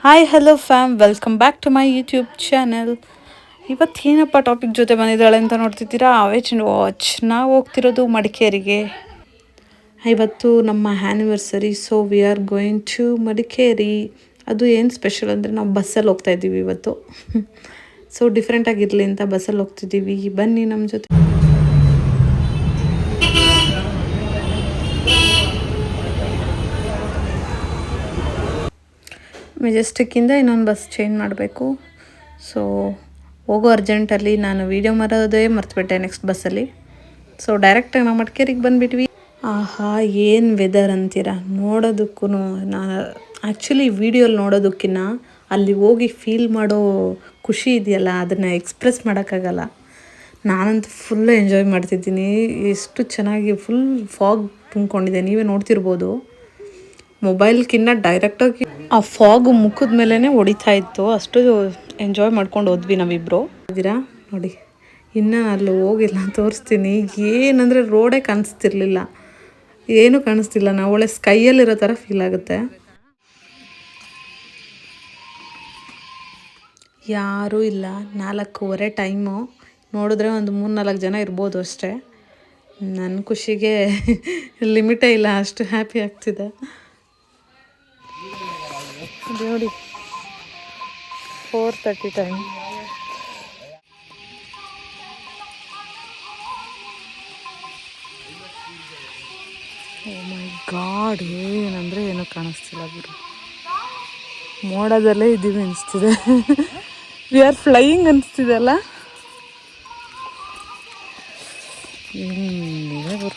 Hi hello fam, welcome back to my YouTube channel. ಇವತ್ತೇನಪ್ಪ topic ಜೊತೆ ಬಂದಿದ್ದಾಳೆ ಅಂತ ನೋಡ್ತಿದ್ದೀರಾ? Await and watch. ನಾವು ಹೋಗ್ತಿರೋದು ಮಡಿಕೇರಿಗೆ. ಇವತ್ತು ನಮ್ಮ anniversary, so we are going to Madikeri. ಅದು ಏನು ಸ್ಪೆಷಲ್ ಅಂದರೆ ನಾವು ಬಸ್ಸಲ್ಲಿ ಹೋಗ್ತಾ ಇದ್ದೀವಿ ಇವತ್ತು. ಸೊ ಡಿಫ್ರೆಂಟಾಗಿರಲಿ ಅಂತ ಬಸ್ಸಲ್ಲಿ ಹೋಗ್ತಿದ್ದೀವಿ. ಬನ್ನಿ ನಮ್ಮ ಜೊತೆ. ಮೆಜೆಸ್ಟಿಕ್ಕಿಂದ ಇನ್ನೊಂದು ಬಸ್ ಚೇಂಜ್ ಮಾಡಬೇಕು. ಸೊ ಹೋಗೋ ಅರ್ಜೆಂಟಲ್ಲಿ ನಾನು ವೀಡಿಯೋ ಮಾಡೋದೇ ಮರ್ತುಬಿಟ್ಟೆ ನೆಕ್ಸ್ಟ್ ಬಸ್ಸಲ್ಲಿ. ಸೊ ಡೈರೆಕ್ಟಾಗಿ ನಾವು ಮಡಿಕೇರಿಗೆ ಬಂದುಬಿಟ್ವಿ. ಆಹಾ, ಏನು ವೆದರ್ ಅಂತೀರಾ! ನೋಡೋದಕ್ಕೂ ನಾನು ಆ್ಯಕ್ಚುಲಿ ವೀಡಿಯೋಲಿ ನೋಡೋದಕ್ಕಿಂತ ಅಲ್ಲಿ ಹೋಗಿ ಫೀಲ್ ಮಾಡೋ ಖುಷಿ ಇದೆಯಲ್ಲ, ಅದನ್ನು ಎಕ್ಸ್ಪ್ರೆಸ್ ಮಾಡೋಕ್ಕಾಗಲ್ಲ. ನಾನಂತೂ ಫುಲ್ಲು ಎಂಜಾಯ್ ಮಾಡ್ತಿದ್ದೀನಿ. ಎಷ್ಟು ಚೆನ್ನಾಗಿ ಫುಲ್ ಫಾಗ್ ತುಂಬ್ಕೊಂಡಿದೆ, ನೀವೇ ನೋಡ್ತಿರ್ಬೋದು. ಮೊಬೈಲ್ಗಿನ್ನ ಡೈರೆಕ್ಟಾಗಿ ಆ ಫಾಗು ಮುಖದ ಮೇಲೇ ಹೊಡಿತಾ ಇತ್ತು. ಅಷ್ಟು ಎಂಜಾಯ್ ಮಾಡ್ಕೊಂಡು ಹೋದ್ವಿ ನಾವಿಬ್ಬರು. ಇದ್ದೀರಾ ನೋಡಿ, ಇನ್ನು ಅಲ್ಲಿ ಹೋಗಿಲ್ಲ, ತೋರಿಸ್ತೀನಿ. ಏನಂದರೆ ರೋಡೇ ಕಾಣಿಸ್ತಿರ್ಲಿಲ್ಲ, ಏನೂ ಕಾಣಿಸ್ತಿಲ್ಲ. ನಾವು ಒಳ್ಳೆ ಸ್ಕೈಯಲ್ಲಿರೋ ಥರ ಫೀಲ್ ಆಗುತ್ತೆ. ಯಾರೂ ಇಲ್ಲ. 4:15 ಟೈಮು. ನೋಡಿದ್ರೆ ಒಂದು 3-4 ಜನ ಇರ್ಬೋದು ಅಷ್ಟೇ. ನನ್ನ ಖುಷಿಗೆ ಲಿಮಿಟೇ ಇಲ್ಲ, ಅಷ್ಟು ಹ್ಯಾಪಿ ಆಗ್ತಿದೆ ನೋಡಿ. 4:30 ಟೈಮ್. ಓ ಮೈ ಗಾಡ್, ಏನಂದರೆ ಏನೂ ಕಾಣಿಸ್ತಿಲ್ಲ ಗುರು. ಮೋಡದಲ್ಲೇ ಇದ್ದೀವಿ ಅನಿಸ್ತಿದೆ. ವಿ ಆರ್ ಫ್ಲೈಯಿಂಗ್ ಅನಿಸ್ತಿದೆ ಅಲ್ಲ. ಗುರು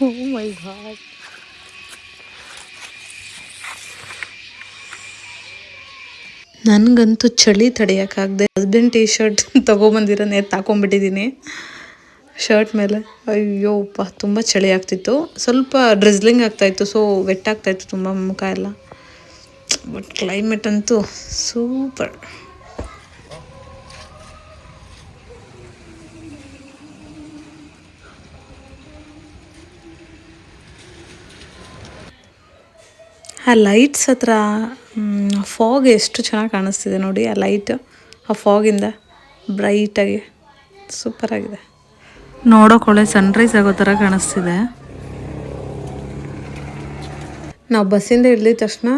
ಓ ಮೈ ಗಾಡ್. ನನಗಂತೂ ಚಳಿ ತಡೆಯೋಕ್ಕಾಗದೆ ಹಸ್ಬೆಂಡ್ ಟೀ ಶರ್ಟ್ ತೊಗೊಬಂದಿರೋ ತಾಕೊಂಬಿಟ್ಟಿದ್ದೀನಿ ಶರ್ಟ್ ಮೇಲೆ. ಅಯ್ಯೋಪ್ಪ, ತುಂಬ ಚಳಿ ಆಗ್ತಿತ್ತು. ಸ್ವಲ್ಪ ಡ್ರಿಸ್ಲಿಂಗ್ ಆಗ್ತಾಯಿತ್ತು, ಸೊ ವೆಟ್ ಆಗ್ತಾಯಿತ್ತು ತುಂಬ ಮುಖ ಎಲ್ಲ. ಬಟ್ ಕ್ಲೈಮೇಟ್ ಅಂತೂ ಸೂಪರ್. ಆ ಲೈಟ್ಸ್ ಹತ್ರ ಫಾಗ್ ಎಷ್ಟು ಚೆನ್ನಾಗಿ ಕಾಣಿಸ್ತಿದೆ ನೋಡಿ. ಆ ಲೈಟ್, ಆ ಫಾಗಿಂದ ಬ್ರೈಟಾಗಿ ಸೂಪರಾಗಿದೆ. ನೋಡೋಕೊಳ್ಳೆ ಸನ್ರೈಸ್ ಆಗೋ ಥರ ಕಾಣಿಸ್ತಿದೆ. ನಾವು ಬಸ್ಸಿಂದ ಇಳಿದ ತಕ್ಷಣ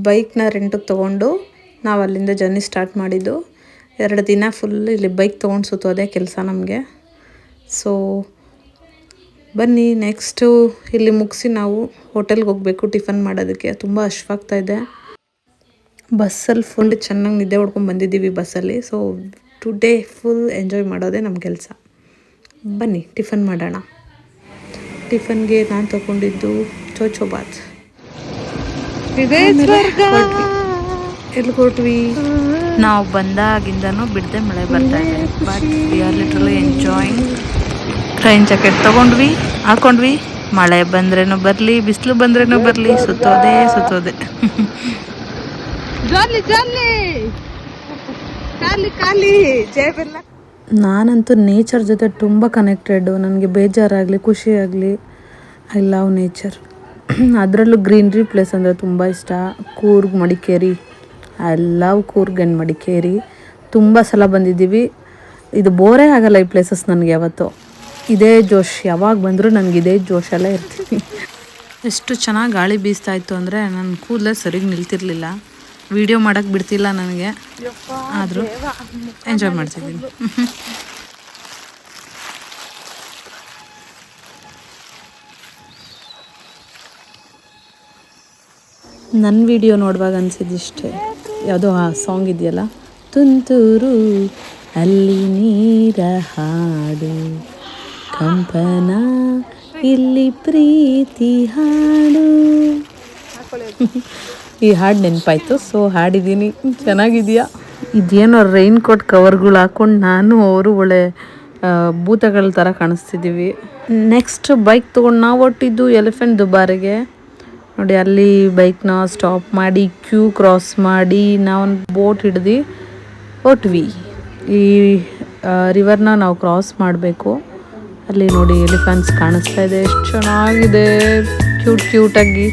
ಬೈಕ್ನ ರೆಂಟಿಗೆ ತೊಗೊಂಡು ನಾವು ಅಲ್ಲಿಂದ ಜರ್ನಿ ಸ್ಟಾರ್ಟ್ ಮಾಡಿದ್ದು. 2 ದಿನ ಫುಲ್ ಇಲ್ಲಿ ಬೈಕ್ ತೊಗೊಂಡು ಸುತ್ತೋದೇ ಕೆಲಸ ನಮಗೆ. ಸೊ ಬನ್ನಿ, ನೆಕ್ಸ್ಟು ಇಲ್ಲಿ ಮುಗಿಸಿ ನಾವು ಹೋಟೆಲ್ಗೆ ಹೋಗಬೇಕು ಟಿಫನ್ ಮಾಡೋದಕ್ಕೆ. ತುಂಬ ಹಶ್ವಾಗ್ತಾ ಇದೆ. ಬಸ್ಸಲ್ಲಿ ಫುಲ್ ಚೆನ್ನಾಗಿ ನಿದ್ದೆ ಹೊಡ್ಕೊಂಡು ಬಂದಿದ್ದೀವಿ ಬಸ್ಸಲ್ಲಿ. ಸೊ ಟುಡೇ ಫುಲ್ ಎಂಜಾಯ್ ಮಾಡೋದೇ ನಮ್ಮ ಕೆಲಸ. ಬನ್ನಿ ಟಿಫನ್ ಮಾಡೋಣ. ಟಿಫನ್ಗೆ ನಾನು ತೊಗೊಂಡಿದ್ದು ಚೋಚೋಬಾತ್. ಎಲ್ಲಿ ಕೊಟ್ವಿ? ನಾವು ಬಂದಾಗಿಂದನೂ ಬಿಡದೆ ಮಳೆ ಬರ್ತಾ ಇದೆ. But we are literally enjoying. Rain jacket ತೊಗೊಂಡ್ವಿ, ಹಾಕೊಂಡ್ವಿ. ಮಳೆ ಬಂದ್ರೇನು ಬರಲಿ, ಬಿಸಿಲು ಬಂದ್ರೇನು ಬರಲಿ, ಸುತ್ತೋದೆ. ನಾನಂತೂ ನೇಚರ್ ಜೊತೆ ತುಂಬ ಕನೆಕ್ಟೆಡು. ನನಗೆ ಬೇಜಾರಾಗಲಿ ಖುಷಿ ಆಗಲಿ, ಐ ಲವ್ ನೇಚರ್. ಅದರಲ್ಲೂ ಗ್ರೀನ್ರಿ ಪ್ಲೇಸ್ ಅಂದರೆ ತುಂಬ ಇಷ್ಟ. Coorg, Madikeri, I love Coorg and Madikeri. ತುಂಬ ಸಲ ಬಂದಿದ್ದೀವಿ. ಇದು ಬೋರೇ ಆಗಲ್ಲ ಈ ಪ್ಲೇಸಸ್ ನನಗೆ ಯಾವತ್ತು. ಇದೇ ಜೋಶ್, ಯಾವಾಗ ಬಂದರೂ ನನಗೆ ಇದೇ ಜೋಶಲ್ಲೇ ಇರ್ತೀನಿ. ಎಷ್ಟು ಚೆನ್ನಾಗಿ ಗಾಳಿ ಬೀಸ್ತಾ ಇತ್ತು ಅಂದರೆ ನನ್ನ ಕೂದಲೇ ಸರಿಗೆ ನಿಲ್ತಿರ್ಲಿಲ್ಲ. ವಿಡಿಯೋ ಮಾಡೋಕ್ಕೆ ಬಿಡ್ತಿಲ್ಲ ನನಗೆ, ಆದರೂ ಎಂಜಾಯ್ ಮಾಡ್ತಿದ್ದೀನಿ. ನನ್ನ ವಿಡಿಯೋ ನೋಡುವಾಗ ಅನಿಸಿದಿಷ್ಟೇ, ಯಾವುದೋ ಆ ಸಾಂಗ್ ಇದೆಯಲ್ಲ, ತುಂತುರು ಅಲ್ಲಿ ನೀರ ಹಾಡು, ಕಂಪನ ಇಲ್ಲಿ ಪ್ರೀತಿ ಹಾಡು. ಈ ಹಾಡು ನೆನಪಾಯ್ತು, ಸೊ ಹಾಡಿದ್ದೀನಿ. ಚೆನ್ನಾಗಿದೆಯಾ? ಇದೇನೋ ರೈನ್ ಕೋಟ್ ಕವರ್ಗಳು ಹಾಕೊಂಡು ನಾನು ಅವರು ಒಳ್ಳೆ ಭೂತಗಳ ಥರ ಕಾಣಿಸ್ತಿದ್ದೀವಿ. ನೆಕ್ಸ್ಟ್ ಬೈಕ್ ತೊಗೊಂಡು ನಾವು ಹೊಟ್ಟಿದ್ದು ಎಲಿಫೆಂಟ್ ದುಬಾರಿಗೆ. ನೋಡಿ ಅಲ್ಲಿ ಬೈಕ್ನ ಸ್ಟಾಪ್ ಮಾಡಿ ಕ್ಯೂ ಕ್ರಾಸ್ ಮಾಡಿ ನಾವೊಂದು ಬೋಟ್ ಹಿಡ್ದು ಹೊಟ್ವಿ. ಈ ರಿವರ್ನ ನಾವು ಕ್ರಾಸ್ ಮಾಡಬೇಕು. ಅಲ್ಲಿ ನೋಡಿ ಎಲಿಫೆಂಟ್ಸ್ ಕಾಣಿಸ್ತಾ ಇದೆ, ಎಷ್ಟು ಚೆನ್ನಾಗಿದೆ, ಕ್ಯೂಟಾಗಿ.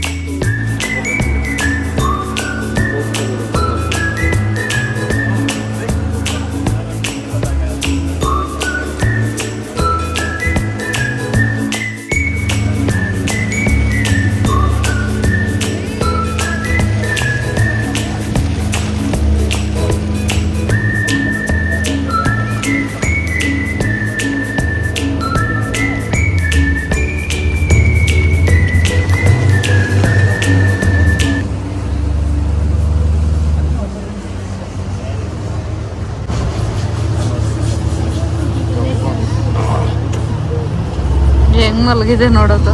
ಹೆಂಗ್ ಮಲಗಿದೆ ನೋಡೋದು.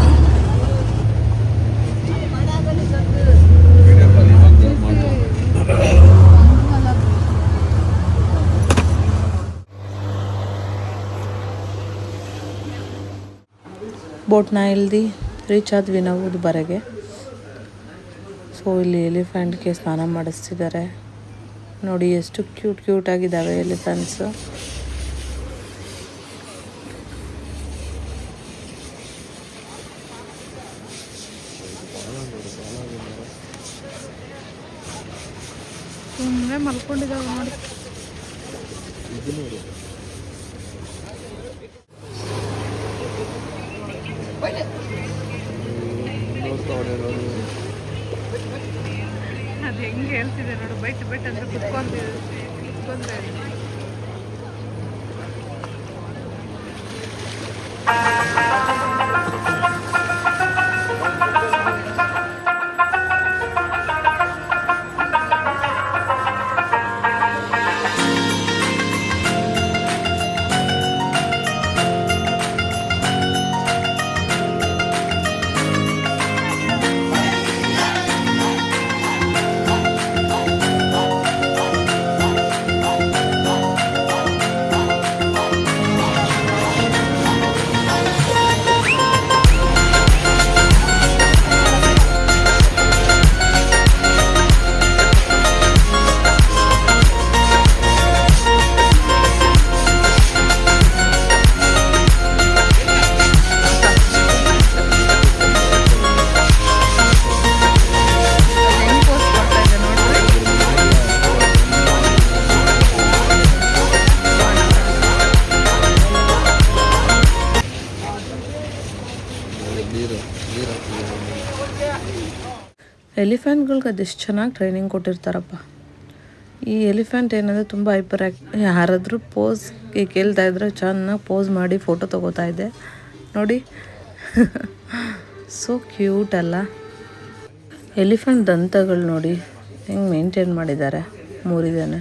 ಬೋಟ್ನ ಇಲ್ದಿ ರೀಚ್ ಆದ್ವಿ ನಾವು ದುಬಾರೆಗೆ. ಸೊ ಇಲ್ಲಿ ಎಲಿಫೆಂಟ್ಗೆ ಸ್ನಾನ ಮಾಡಿಸ್ತಿದ್ದಾರೆ. ನೋಡಿ ಎಷ್ಟು ಕ್ಯೂಟಾಗಿದ್ದಾವೆ ಎಲಿಫೆಂಟ್ಸು. ಸುಮ್ಮನೆ ಮಲ್ಕೊಂಡಿದ್ದಾವೆ ನೋಡಿ. ಅದು ಹೆಂಗೆ ಹೇಳ್ತಿದೆ ನೋಡು, ಬೈಟ್ ಅಂತ ಕುತ್ಕೊಂಡ್ರೆ. ಎಲಿಫೆಂಟ್ಗಳ್ಗೆ ಅದೆಷ್ಟು ಚೆನ್ನಾಗಿ ಟ್ರೈನಿಂಗ್ ಕೊಟ್ಟಿರ್ತಾರಪ್ಪ. ಈ ಎಲಿಫೆಂಟ್ ಏನಂದರೆ ತುಂಬ ಹೈಪರ್ ಯಾರಾದರೂ ಪೋಸ್ ಕೇಳ್ತಾ ಇದ್ರೆ ಚೆನ್ನಾಗಿ ಪೋಸ್ ಮಾಡಿ ಫೋಟೋ ತೊಗೋತಾ ಇದ್ದೆ ನೋಡಿ. ಸೋ ಕ್ಯೂಟ್ ಅಲ್ಲ. ಎಲಿಫೆಂಟ್ ದಂತಗಳು ನೋಡಿ ಹೆಂಗೆ ಮೇಂಟೈನ್ ಮಾಡಿದ್ದಾರೆ, 3 ಇದಾನೆ.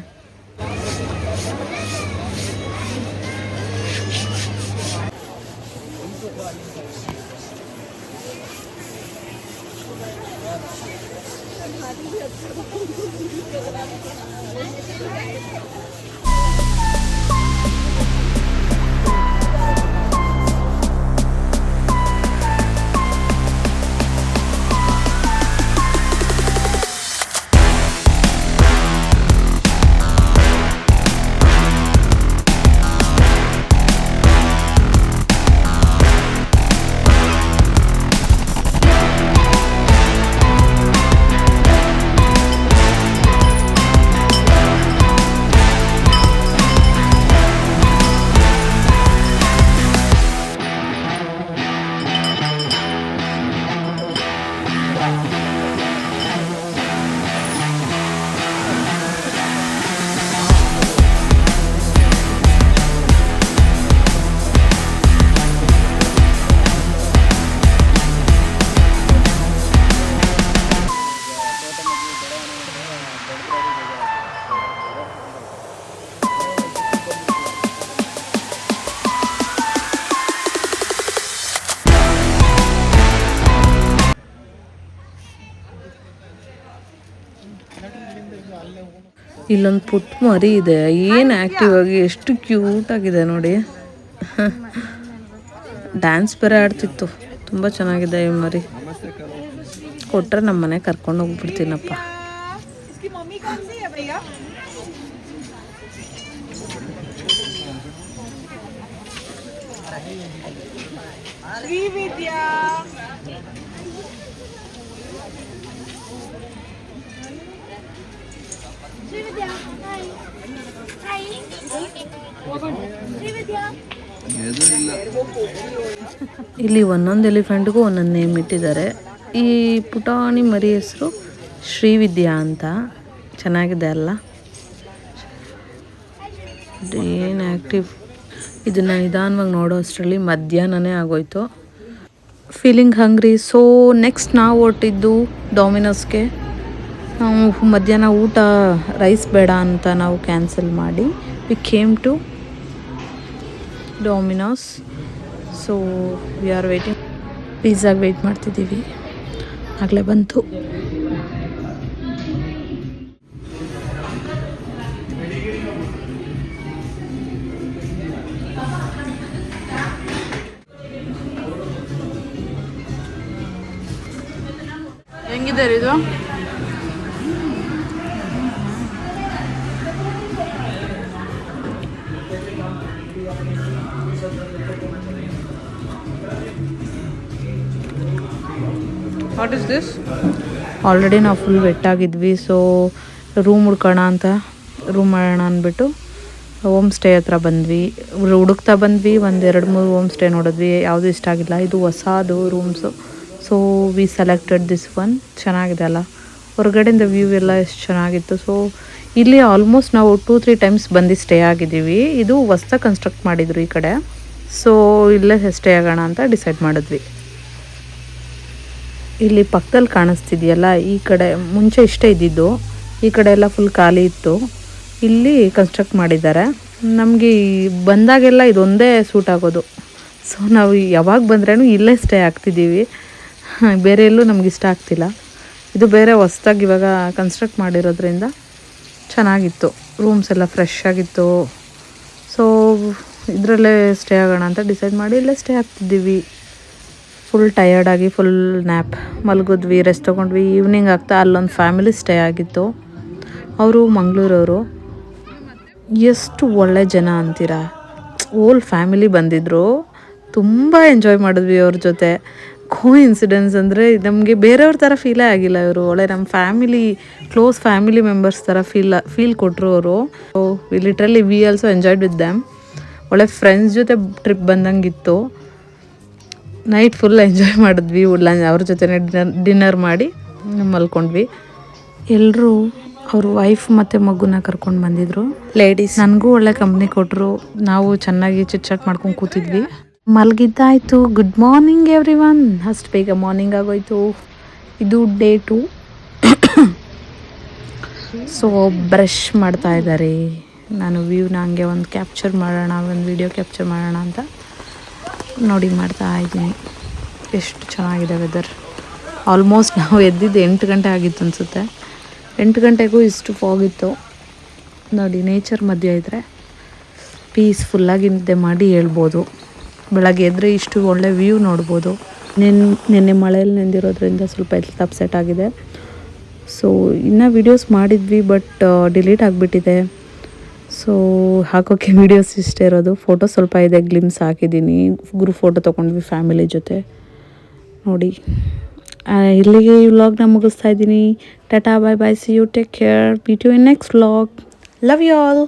ಇಲ್ಲೊಂದು ಪುಟ್ಟ ಮರಿ ಇದೆ, ಏನು ಆ್ಯಕ್ಟಿವ್ ಆಗಿ ಎಷ್ಟು ಕ್ಯೂಟ್ ಆಗಿದೆ ನೋಡಿ. ಡ್ಯಾನ್ಸ್ ಬೇರೆ ಆಡ್ತಿತ್ತು, ತುಂಬ ಚೆನ್ನಾಗಿದೆ ಈ ಮರಿ. ಕೊಟ್ಟರೆ ನಮ್ಮ ಮನೆ ಕರ್ಕೊಂಡು ಹೋಗ್ಬಿಡ್ತೀನಪ್ಪ. ಇಲ್ಲಿ ಒಂದೊಂದು ಎಲಿಫೆಂಟ್ಗೂ ಒಂದೊಂದು ನೇಮ್ ಇಟ್ಟಿದ್ದಾರೆ. ಈ ಪುಟಾಣಿ ಮರಿ ಹೆಸರು ಶ್ರೀವಿದ್ಯಾ ಅಂತ. ಚೆನ್ನಾಗಿದೆ ಅಲ್ಲ, ಏನು ಆ್ಯಕ್ಟಿವ್. ಇದನ್ನು ನಿಧಾನವಾಗಿ ನೋಡೋ ಅಷ್ಟರಲ್ಲಿ ಮಧ್ಯಾಹ್ನನೇ ಆಗೋಯ್ತು. ಫೀಲಿಂಗ್ ಹಂಗ್ರಿ. ಸೊ ನೆಕ್ಸ್ಟ್ ನಾವು ಹೊರಟಿದ್ದು ಡಾಮಿನೋಸ್ಗೆ. ನಾವು ಮಧ್ಯಾಹ್ನ ಊಟ ರೈಸ್ ಬೇಡ ಅಂತ ನಾವು ಕ್ಯಾನ್ಸಲ್ ಮಾಡಿ we came to Domino's. So we are waiting, ಪಿಜ್ಜಾಗೆ ವೆಯ್ಟ್ ಮಾಡ್ತಿದ್ದೀವಿ. ಆಗಲೇ ಬಂತು. ಹೆಂಗಿದೆ ಇದು? What is this? ಆಲ್ರೆಡಿ ನಾವು ಫುಲ್ ವೆಟ್ಟಾಗಿದ್ವಿ. ಸೊ ರೂಮ್ ಹುಡ್ಕೋಣ ಅಂತ ರೂಮ್ ಮಾಡೋಣ ಅಂದ್ಬಿಟ್ಟು ಹೋಮ್ ಸ್ಟೇ ಹತ್ರ ಬಂದ್ವಿ. ಹುಡುಕ್ತಾ ಬಂದ್ವಿ, ಒಂದು 2-3 ಹೋಮ್ ಸ್ಟೇ ನೋಡಿದ್ವಿ, ಯಾವುದೂ ಇಷ್ಟ ಆಗಿಲ್ಲ. ಇದು ಹೊಸದು rooms. So we selected this one. ಚೆನ್ನಾಗಿದೆ ಅಲ್ಲ, ಹೊರಗಡೆಯಿಂದ ವ್ಯೂ ಎಲ್ಲ ಎಷ್ಟು ಚೆನ್ನಾಗಿತ್ತು. ಸೊ ಇಲ್ಲಿ ಆಲ್ಮೋಸ್ಟ್ ನಾವು 2-3 ಟೈಮ್ಸ್ ಬಂದು ಸ್ಟೇ ಆಗಿದ್ದೀವಿ. ಇದು ಹೊಸ್ದಾಗಿ ಕನ್ಸ್ಟ್ರಕ್ಟ್ ಮಾಡಿದ್ರು ಈ ಕಡೆ. ಸೊ ಇಲ್ಲೇ ಸ್ಟೇ ಆಗೋಣ ಅಂತ ಡಿಸೈಡ್ ಮಾಡಿದ್ವಿ. ಇಲ್ಲಿ ಪಕ್ಕದಲ್ಲಿ ಕಾಣಿಸ್ತಿದೆಯಲ್ಲ, ಈ ಕಡೆ ಮುಂಚೆ ಇಷ್ಟೇ ಇದ್ದಿದ್ದು, ಈ ಕಡೆ ಎಲ್ಲ ಫುಲ್ ಖಾಲಿ ಇತ್ತು. ಇಲ್ಲಿ ಕನ್ಸ್ಟ್ರಕ್ಟ್ ಮಾಡಿದ್ದಾರೆ. ನಮಗೆ ಬಂದಾಗೆಲ್ಲ ಇದೊಂದೇ ಸೂಟ್ ಆಗೋದು. ಸೊ ನಾವು ಯಾವಾಗ ಬಂದ್ರೂ ಇಲ್ಲೇ ಸ್ಟೇ ಆಗ್ತಿದ್ದೀವಿ, ಬೇರೆ ಎಲ್ಲೂ ನಮ್ಗೆ ಇಷ್ಟ ಆಗ್ತಿಲ್ಲ. ಇದು ಬೇರೆ ಹೊಸ್ದಾಗಿ ಇವಾಗ ಕನ್ಸ್ಟ್ರಕ್ಟ್ ಮಾಡಿರೋದ್ರಿಂದ ಚೆನ್ನಾಗಿತ್ತು. ರೂಮ್ಸ್ ಎಲ್ಲ ಫ್ರೆಶ್ ಆಗಿತ್ತು. ಸೊ ಇದರಲ್ಲೇ ಸ್ಟೇ ಆಗೋಣ ಅಂತ ಡಿಸೈಡ್ ಮಾಡಿ ಇಲ್ಲೇ ಸ್ಟೇ ಆಗ್ತಿದ್ದೀವಿ. ಫುಲ್ ಟಯರ್ಡಾಗಿ ಫುಲ್ ನ್ಯಾಪ್ ಮಲಗಿದ್ವಿ, ರೆಸ್ಟ್ ತೊಗೊಂಡ್ವಿ. ಈವ್ನಿಂಗ್ ಆಗ್ತಾ ಅಲ್ಲೊಂದು ಫ್ಯಾಮಿಲಿ ಸ್ಟೇ ಆಗಿತ್ತು. ಅವರು ಮಂಗಳೂರವರು. ಎಷ್ಟು ಒಳ್ಳೆ ಜನ ಅಂತೀರಾ, ಓಲ್ ಫ್ಯಾಮಿಲಿ ಬಂದಿದ್ದರು. ತುಂಬ ಎಂಜಾಯ್ ಮಾಡಿದ್ವಿ ಅವ್ರ ಜೊತೆ. ಇನ್ಸಿಡೆನ್ಸ್ ಅಂದರೆ ನಮಗೆ ಬೇರೆಯವ್ರ ಥರ ಫೀಲೇ ಆಗಿಲ್ಲ. ಇವರು ಒಳ್ಳೆ ನಮ್ಮ ಫ್ಯಾಮಿಲಿ, ಕ್ಲೋಸ್ ಫ್ಯಾಮಿಲಿ ಮೆಂಬರ್ಸ್ ಥರ ಫೀಲ್ ಕೊಟ್ಟರು ಅವರು. Literally we also enjoyed with damn. ಒಳ್ಳೆ ಫ್ರೆಂಡ್ಸ್ ಜೊತೆ ಟ್ರಿಪ್ ಬಂದಂಗಿತ್ತು. ನೈಟ್ ಫುಲ್ ಎಂಜಾಯ್ ಮಾಡಿದ್ವಿ. ಅವ್ರ ಜೊತೆ ಡಿನ್ನರ್ ಮಾಡಿ ಮಲ್ಕೊಂಡ್ವಿ. ಎಲ್ಲರೂ ಅವ್ರ ವೈಫ್ ಮತ್ತು ಮಗುನ ಕರ್ಕೊಂಡು ಬಂದಿದ್ರು. ಲೇಡೀಸ್ ನನಗೂ ಒಳ್ಳೆ ಕಂಪ್ನಿ ಕೊಟ್ಟರು. ನಾವು ಚೆನ್ನಾಗಿ ಚಿಟ್ಚಾಟ್ ಮಾಡ್ಕೊಂಡು ಕೂತಿದ್ವಿ. ಮಲಗಿದ್ದಾಯಿತು. Good morning everyone. ಅಷ್ಟು ಬೇಗ ಮಾರ್ನಿಂಗ್ ಆಗೋಯ್ತು. ಇದು ಡೇ 2. ಸೊ ಬ್ರಷ್ ಮಾಡ್ತಾ ಇದ್ದಾರೆ. ನಾನು ವ್ಯೂನ ಹಂಗೆ ಒಂದು ಕ್ಯಾಪ್ಚರ್ ಮಾಡೋಣ, ಒಂದು ವಿಡಿಯೋ ಕ್ಯಾಪ್ಚರ್ ಮಾಡೋಣ ಅಂತ ನೋಡಿ ಮಾಡ್ತಾ ಇದ್ದೀನಿ. ಎಷ್ಟು ಚೆನ್ನಾಗಿದೆ ವೆದರ್. ಆಲ್ಮೋಸ್ಟ್ ನಾವು ಎದ್ದಿದ್ದು 8 ಗಂಟೆ ಆಗಿತ್ತು ಅನಿಸುತ್ತೆ. 8 ಗಂಟೆಗೂ ಇಷ್ಟು ಫಾಗಿತ್ತು ನೋಡಿ. ನೇಚರ್ ಮಧ್ಯೆ ಇದ್ದರೆ ಪೀಸ್ಫುಲ್ಲಾಗಿ ನಿದ್ದೆ ಮಾಡಿ ಹೇಳ್ಬೋದು. ಬೆಳಗ್ಗೆ ಎದ್ದರೆ ಇಷ್ಟು ಒಳ್ಳೆ ವ್ಯೂ ನೋಡ್ಬೋದು. ನಿನ್ನೆ ಮಳೆಯಲ್ಲಿ ನೆಂದಿರೋದ್ರಿಂದ ಸ್ವಲ್ಪ ಹೆಲ್ತ್ ಅಪ್ಸೆಟ್ ಆಗಿದೆ. ಸೊ ಇನ್ನೂ ವೀಡಿಯೋಸ್ ಮಾಡಿದ್ವಿ, ಬಟ್ ಡಿಲೀಟ್ ಆಗಿಬಿಟ್ಟಿದೆ. ಸೊ ಹಾಕೋಕ್ಕೆ ವೀಡಿಯೋಸ್ ಇಷ್ಟೇ ಇರೋದು. ಫೋಟೋ ಸ್ವಲ್ಪ ಇದೆ, ಗ್ಲಿಮ್ಸ್ ಹಾಕಿದ್ದೀನಿ. ಗ್ರೂಪ್ ಫೋಟೋ ತೊಗೊಂಡ್ವಿ ಫ್ಯಾಮಿಲಿ ಜೊತೆ ನೋಡಿ. ಇಲ್ಲಿಗೆ ಈ ವ್ಲಾಗ್ನ ಮುಗಿಸ್ತಾ ಇದ್ದೀನಿ. Tata, bye bye, see you, take care, meet you in next vlog. Love you all.